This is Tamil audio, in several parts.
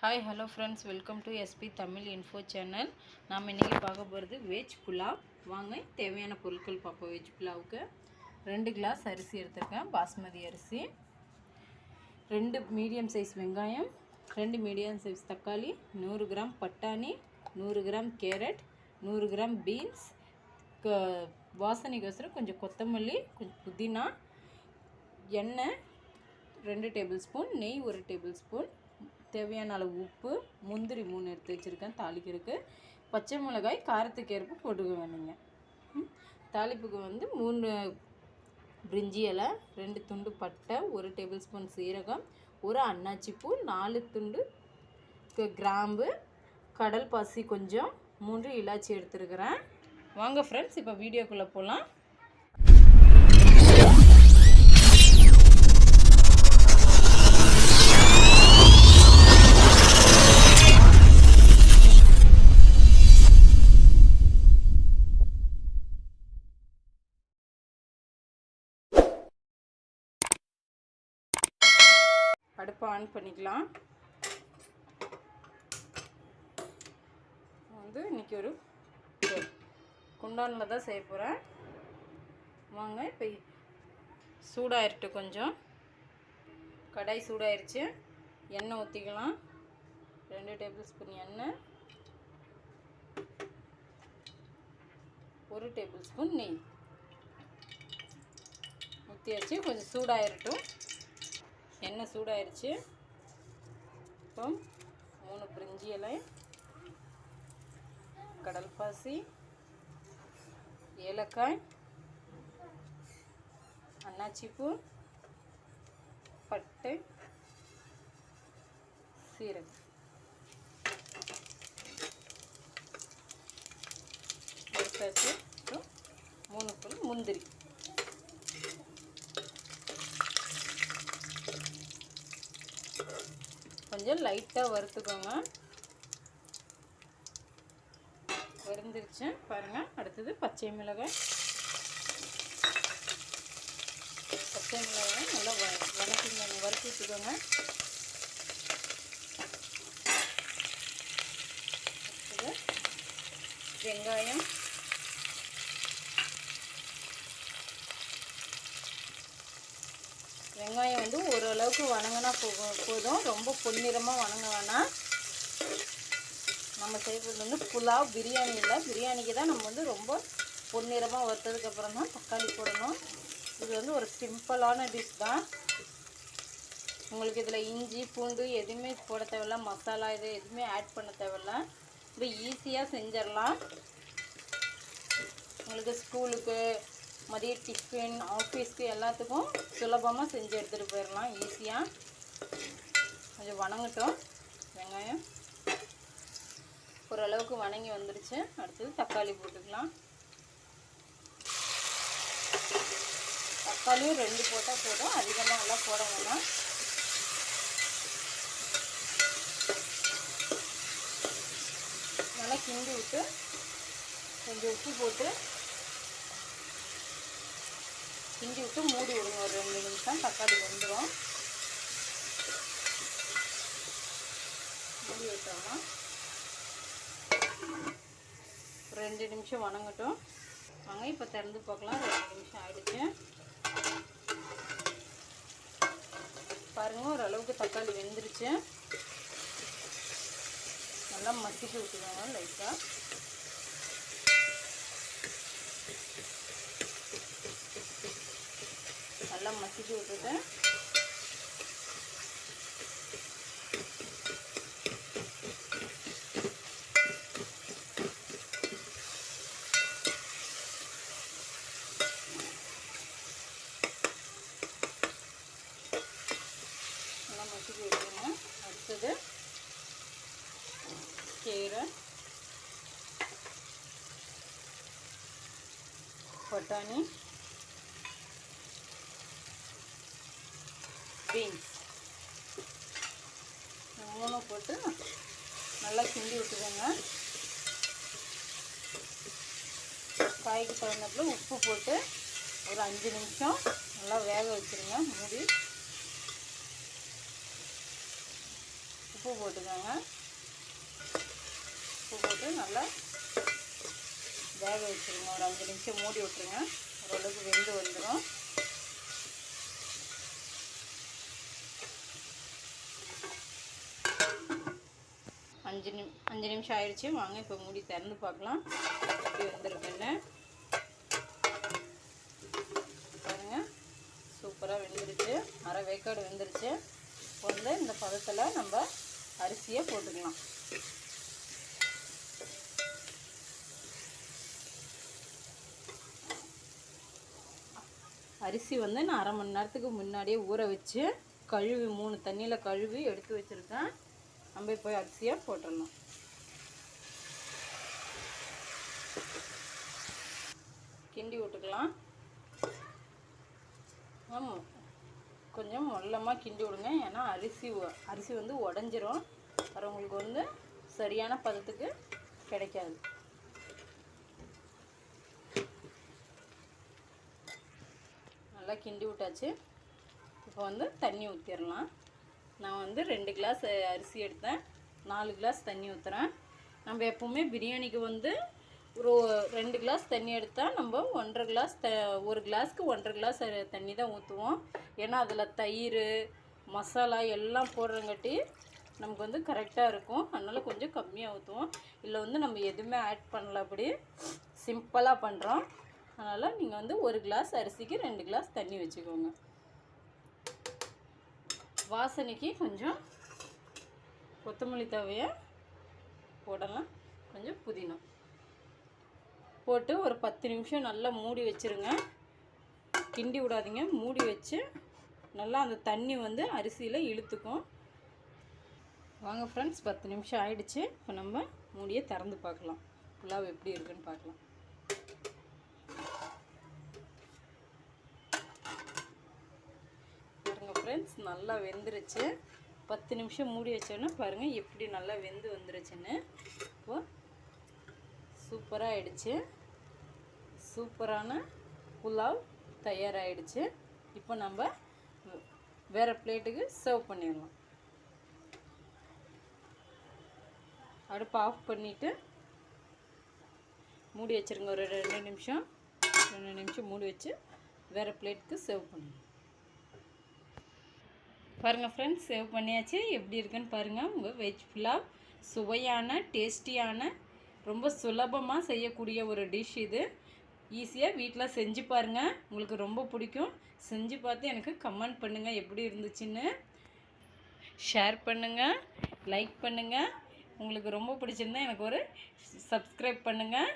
Hi hello friends, welcome to SP Tamil info channel. நாம் இன்றைக்கி பார்க்க போகிறது வெஜ் புலாவ். வாங்க தேவையான பொருட்கள் பார்ப்போம். வெஜ் புலாவுக்கு 2 கிளாஸ் அரிசி எடுத்துருக்கேன், பாஸ்மதி அரிசி. 2 மீடியம் சைஸ் வெங்காயம், 2 மீடியம் சைஸ் தக்காளி, 100 கிராம் பட்டாணி, 100 கிராம் கேரட், 100 கிராம் பீன்ஸ், வாசனைக்கோசரம் கொஞ்சம் கொத்தமல்லி, கொஞ்சம் புதினா, எண்ணெய் 2 டேபிள் ஸ்பூன், நெய் 1 டேபிள் ஸ்பூன், தேவையான அளவு உப்பு, முந்திரி 3 எடுத்து வச்சுருக்கேன் தாளிக்கிறதுக்கு, பச்சை மிளகாய் காரத்துக்கு ஏற்ப போட்டுக்கோங்க. நீங்கள் தாளிப்புக்கு 3 பிரிஞ்சி இலை, 2 துண்டு பட்டை, 1 டேபிள் ஸ்பூன் சீரகம், 1 அன்னாச்சி பூ, 4 துண்டு கிராம்பு, கடல் பாசி கொஞ்சம், 3 இலாச்சி எடுத்துருக்கிறேன். வாங்க ஃப்ரெண்ட்ஸ், இப்போ வீடியோக்குள்ளே போகலாம். அடுப்பை ஆன் பண்ணிக்கலாம். இன்றைக்கி ஒரு குண்டானில் தான் செய்ய போகிறேன். வாங்க இப்போ சூடாயிருட்டு, கொஞ்சம் கடாய் சூடாயிருச்சு. எண்ணெய் ஊற்றிக்கலாம். 2 டேபிள் ஸ்பூன் எண்ணெய், 1 டேபிள் ஸ்பூன் நெய் ஊற்றியாச்சு. கொஞ்சம் சூடாயிருட்டும். எண்ணெய் சூடாயிருச்சு. இப்போ 3 பிரிஞ்சி இலை, கடல் பாசி, ஏலக்காய், அன்னாச்சிப்பூ, பட்டை, சீரகம் எடுத்தாச்சு. 3 புல் முந்திரி, கொஞ்சம் லைட்டாக வறுத்துக்கோங்க. வறுந்துருச்சு பாருங்கள். அடுத்தது பச்சை மிளகாய் நல்லா வறுத்து விட்டுக்கோங்க. அடுத்தது வெங்காயம், வெங்காயம் ஓரளவுக்கு வணங்கினா போதும். ரொம்ப பொன்னிறமாக வணங்க வேணாம். நம்ம செய்வது புலாவ், பிரியாணி இல்லை. பிரியாணிக்கு தான் நம்ம ரொம்ப பொன்னிறமாக வறுத்ததுக்கப்புறம் தான் தக்காளி போடணும். இது ஒரு சிம்பிளான டிஷ் தான். உங்களுக்கு இதில் இஞ்சி பூண்டு எதுவுமே போட தேவையில்ல, மசாலா இது எதுவுமே ஆட் பண்ண தேவையில்ல. ரொம்ப ஈஸியாக செஞ்சிடலாம். உங்களுக்கு ஸ்கூலுக்கு, மதிய டிஃபின், ஆஃபீஸ்க்கு எல்லாத்துக்கும் சுலபமாக செஞ்சு எடுத்துகிட்டு போயிடலாம் ஈஸியாக. கொஞ்சம் வணங்கட்டும். வெங்காயம் ஓரளவுக்கு வணங்கி வந்துருச்சு. அடுத்தது தக்காளி போட்டுக்கலாம். தக்காளியும் 2 போட்டால் போதும், அதிகமாக எல்லாம் போட வேணாம். நல்லா கிண்டி விட்டு கொஞ்சம் உப்பு போட்டு கிண்டி விட்டு மூடி விடுங்க. ஒரு 2 நிமிஷம் தக்காளி வந்துடும். மூடி விட்டோம்னா 2 நிமிஷம் வணங்கட்டும். வாங்க இப்போ திறந்து பார்க்கலாம். 2 நிமிஷம் ஆயிடுச்சு பாருங்கள். ஓரளவுக்கு தக்காளி வெந்துருச்சு. நல்லா மசிச்சு விட்டுக்கோங்க லைட்டாக. நல்லா மசிச்சு விட்டுட்டு நல்லா மசிச்சு விட்டுருங்க. அடுத்தது கீரை, பட்டாணி, பீன்ஸ் 3 போட்டு நல்லா கிண்டி விட்டுக்கோங்க. காய்க்கு தகுந்தப்போ உப்பு போட்டு ஒரு 5 நிமிஷம் நல்லா வேக வச்சுருங்க. மூடி உப்பு உப்பு போட்டுக்கோங்க. உப்பு போட்டு நல்லா வேக வச்சுருங்க. ஒரு 5 நிமிஷம் மூடி விட்டுருங்க. ஓரளவுக்கு வெந்து வந்துடும். அஞ்சு நிமிஷம் ஆயிடுச்சு. வாங்க இப்போ மூடி திறந்து பார்க்கலாம் எப்படி வெந்திருக்குன்னு. பாருங்க, சூப்பராக வெந்துருச்சு. அரை வேக்காடு வெந்துருச்சு. இப்போ வந்து இந்த பதத்தில் நம்ம அரிசியை போட்டுக்கலாம். அரிசி வந்து நான் அரை மணி நேரத்துக்கு முன்னாடியே ஊற வச்சு கழுவி 3 தண்ணியில் கழுவி எடுத்து வச்சுருக்கேன். நம்ம இப்போ அரிசியை போட்டுடலாம். கிண்டி விட்டுக்கலாம். ஆமாம், கொஞ்சம் மொல்லமாக கிண்டி விடுங்க. ஏன்னா அரிசி வந்து உடஞ்சிரும். வரவங்களுக்கு வந்து சரியான பதத்துக்கு கிடைக்காது. நல்லா கிண்டி விட்டாச்சு. இப்போ வந்து தண்ணி ஊற்றிடலாம். நான் வந்து 2 கிளாஸ் அரிசி எடுத்தேன். 4 கிளாஸ் தண்ணி ஊற்றுறேன். நம்ம எப்போவுமே பிரியாணிக்கு வந்து ஒரு 2 கிளாஸ் தண்ணி எடுத்தால் நம்ம 1.5 கிளாஸ் ஒரு கிளாஸ்க்கு 1.5 கிளாஸ் தண்ணி தான் ஊற்றுவோம். ஏன்னா அதில் தயிர் மசாலா எல்லாம் போடுறங்காட்டி நமக்கு வந்து கரெக்டாக இருக்கும். அதனால் கொஞ்சம் கம்மியாக ஊற்றுவோம். இல்லை வந்து நம்ம எதுவுமே ஆட் பண்ணல, அப்படி சிம்பிளாக பண்ணுறோம். அதனால் நீங்கள் வந்து 1 கிளாஸ் அரிசிக்கு 2 கிளாஸ் தண்ணி வச்சுக்கோங்க. வாசனைக்கு கொஞ்சம் கொத்தமல்லி தழையை போடலாம். கொஞ்சம் புதினா போட்டு ஒரு 10 நிமிஷம் நல்லா மூடி வச்சுருங்க. கிண்டி விடாதீங்க. மூடி வச்சு நல்லா அந்த தண்ணி வந்து அரிசியில் இழுத்துக்கும். வாங்க ஃப்ரெண்ட்ஸ், 10 நிமிஷம் ஆயிடுச்சு. இப்போ நம்ம மூடியை திறந்து பார்க்கலாம். புலாவ் எப்படி இருக்குன்னு பார்க்கலாம். பாருங்கள் ஃப்ரெண்ட்ஸ், நல்லா வெந்துருச்சு. 10 நிமிஷம் மூடி வச்சோன்னா பாருங்கள் எப்படி நல்லா வெந்து வந்துருச்சுன்னு. இப்போது சூப்பராக ஆயிடுச்சு. சூப்பரான புலாவ் தயாராகிடுச்சு. இப்போ நம்ம வேறு பிளேட்டுக்கு சர்வ் பண்ணிடலாம். அடுப்பு ஆஃப் பண்ணிவிட்டு மூடி வச்சுருங்க. ஒரு 2 நிமிஷம் மூடி வச்சு வேறு பிளேட்டுக்கு சர்வ் பண்ணிடலாம். பாருங்கள் ஃப்ரெண்ட்ஸ், சேவ் பண்ணியாச்சு. எப்படி இருக்குன்னு பாருங்கள். உங்கள் வெஜ் புலாவ் சுவையான டேஸ்டியான ரொம்ப சுலபமாக செய்யக்கூடிய ஒரு டிஷ். இது ஈஸியாக வீட்டில் செஞ்சு பாருங்கள். உங்களுக்கு ரொம்ப பிடிக்கும். செஞ்சு பார்த்து எனக்கு கமெண்ட் பண்ணுங்கள் எப்படி இருந்துச்சுன்னு. ஷேர் பண்ணுங்கள், லைக் பண்ணுங்கள். உங்களுக்கு ரொம்ப பிடிச்சிருந்தா எனக்கு ஒரு சப்ஸ்கிரைப் பண்ணுங்கள்.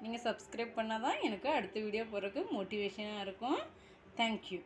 நீங்கள் சப்ஸ்கிரைப் பண்ணால் தான் எனக்கு அடுத்த வீடியோ போடுறதுக்கு மோட்டிவேஷனாக இருக்கும். தேங்க்யூ.